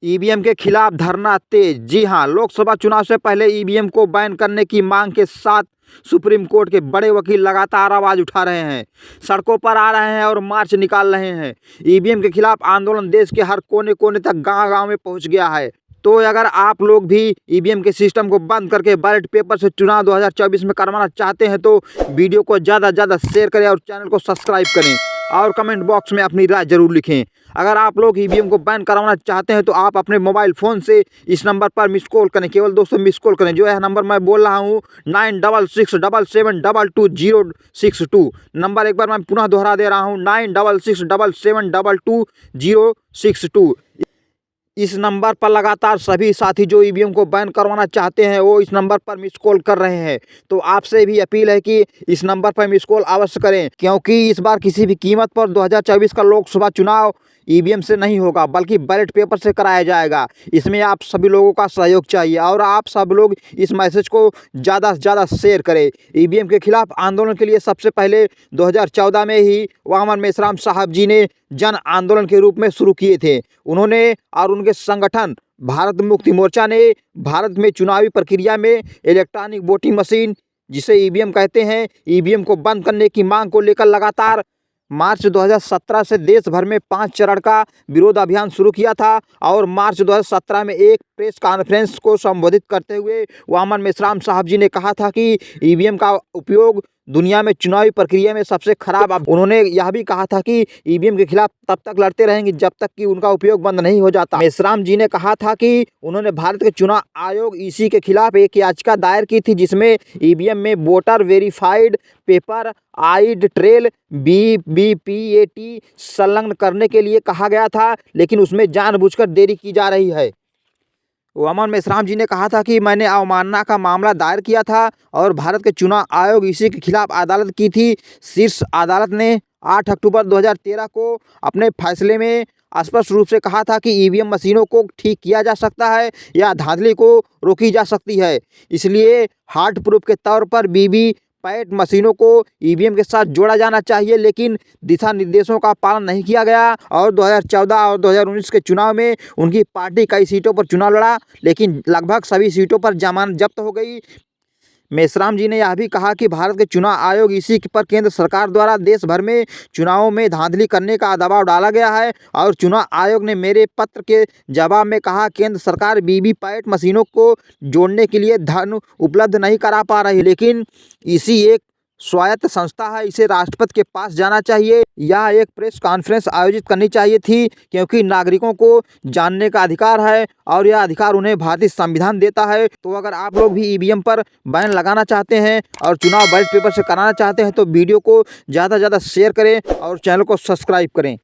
EVM के खिलाफ धरना तेज। जी हां, लोकसभा चुनाव से पहले ईवीएम को बैन करने की मांग के साथ सुप्रीम कोर्ट के बड़े वकील लगातार आवाज उठा रहे हैं, सड़कों पर आ रहे हैं और मार्च निकाल रहे हैं। ईवीएम के खिलाफ आंदोलन देश के हर कोने कोने तक, गांव-गांव में पहुंच गया है। तो अगर आप लोग भी ईवीएम के सिस्टम को बंद करके बैलेट पेपर से चुनाव 2024 में करवाना चाहते हैं तो वीडियो को ज़्यादा से ज़्यादा शेयर करें और चैनल को सब्सक्राइब करें और कमेंट बॉक्स में अपनी राय जरूर लिखें। अगर आप लोग ईवीएम को बैन करवाना चाहते हैं तो आप अपने मोबाइल फ़ोन से इस नंबर पर मिस कॉल करें, केवल 200 मिस कॉल करें। जो यह नंबर मैं बोल रहा हूँ 9667722062। नंबर एक बार मैं पुनः दोहरा दे रहा हूँ 9667722062। इस नंबर पर लगातार सभी साथी जो ईवीएम को बैन करवाना चाहते हैं वो इस नंबर पर मिस कॉल कर रहे हैं। तो आपसे भी अपील है कि इस नंबर पर मिस कॉल अवश्य करें, क्योंकि इस बार किसी भी कीमत पर 2024 का लोकसभा चुनाव ईवीएम से नहीं होगा बल्कि बैलेट पेपर से कराया जाएगा। इसमें आप सभी लोगों का सहयोग चाहिए और आप सब लोग इस मैसेज को ज़्यादा से ज़्यादा शेयर करें। ईवीएम के खिलाफ आंदोलन के लिए सबसे पहले 2014 में ही वामन मेश्राम साहब जी ने जन आंदोलन के रूप में शुरू किए थे। उन्होंने और उनके संगठन भारत मुक्ति मोर्चा ने भारत में चुनावी प्रक्रिया में इलेक्ट्रॉनिक वोटिंग मशीन, जिसे ईवीएम कहते हैं, ईवीएम को बंद करने की मांग को लेकर लगातार मार्च 2017 से देश भर में 5 चरण का विरोध अभियान शुरू किया था। और मार्च 2017 में एक प्रेस कॉन्फ्रेंस को संबोधित करते हुए वामन मेश्राम साहब जी ने कहा था कि ईवीएम का उपयोग दुनिया में चुनावी प्रक्रिया में सबसे खराब। उन्होंने यह भी कहा था कि ईवीएम के खिलाफ तब तक लड़ते रहेंगे जब तक कि उनका उपयोग बंद नहीं हो जाता। मेश्राम जी ने कहा था कि उन्होंने भारत के चुनाव आयोग ईसी के खिलाफ एक याचिका दायर की थी, जिसमें ईवीएम में voter verified paper audit trail VVPAT संलग्न करने के लिए कहा गया था, लेकिन उसमें जानबूझकर देरी की जा रही है। वामन मेश्राम जी ने कहा था कि मैंने अवमानना का मामला दायर किया था और भारत के चुनाव आयोग इसी के खिलाफ अदालत की थी। शीर्ष अदालत ने 8 अक्टूबर 2013 को अपने फैसले में स्पष्ट रूप से कहा था कि ईवीएम मशीनों को ठीक किया जा सकता है या धांधली को रोकी जा सकती है। इसलिए हार्ड प्रूफ के तौर पर वीवीपैट मशीनों को ईवीएम के साथ जोड़ा जाना चाहिए, लेकिन दिशा निर्देशों का पालन नहीं किया गया। और 2014 और 2019 के चुनाव में उनकी पार्टी कई सीटों पर चुनाव लड़ा, लेकिन लगभग सभी सीटों पर जमानत जब्त हो गई। मेश्राम जी ने यह भी कहा कि भारत के चुनाव आयोग इसी पर केंद्र सरकार द्वारा देश भर में चुनावों में धांधली करने का दबाव डाला गया है। और चुनाव आयोग ने मेरे पत्र के जवाब में कहा, केंद्र सरकार वीवीपैट मशीनों को जोड़ने के लिए धन उपलब्ध नहीं करा पा रही, लेकिन इसी एक स्वायत्त संस्था है, इसे राष्ट्रपति के पास जाना चाहिए या एक प्रेस कॉन्फ्रेंस आयोजित करनी चाहिए थी, क्योंकि नागरिकों को जानने का अधिकार है और यह अधिकार उन्हें भारतीय संविधान देता है। तो अगर आप लोग भी ईवीएम पर बैन लगाना चाहते हैं और चुनाव बैलेट पेपर से कराना चाहते हैं तो वीडियो को ज़्यादा से ज़्यादा शेयर करें और चैनल को सब्सक्राइब करें।